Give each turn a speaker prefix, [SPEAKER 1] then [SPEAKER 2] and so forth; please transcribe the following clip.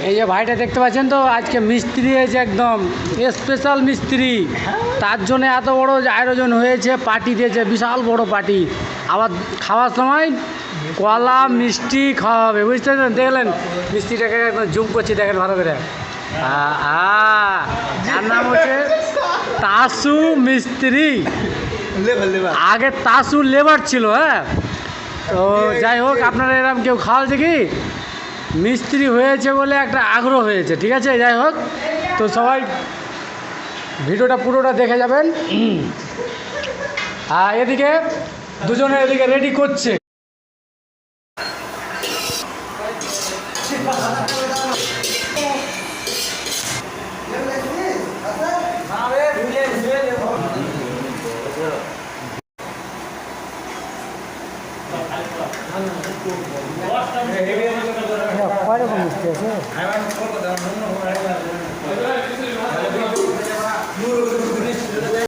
[SPEAKER 1] এই যে ভাইটা দেখতে পাচ্ছেন তো, আজকে মিস্ত্রি হয়েছে, একদম স্পেশাল মিস্ত্রি। তার জন্য এত বড় আয়োজন হয়েছে, পার্টি দিয়েছে, বিশাল বড় পার্টি। আবার খাওয়ার সময় কলা মিষ্টি খাওয়া হবে, বুঝতে পারছেন? দেখলেন মিষ্টিটাকে একদম জুম করছি, দেখেন ভালো করে। তার নাম হচ্ছে তাসু মিস্ত্রি। আগে তাসু লেবার ছিল। হ্যাঁ, তো যাই হোক, আপনারা এরকম কেউ খাওয়াছে কি? মিস্ত্রি হয়েছে বলে একটা আগ্রহ হয়েছে, ঠিক আছে? যাই হোক, তো সবাই ভিডিওটা পুরোটা দেখে যাবেন। আর এদিকে দুজনে এদিকে রেডি করছে। কয় রকম মিষ্টি আছে?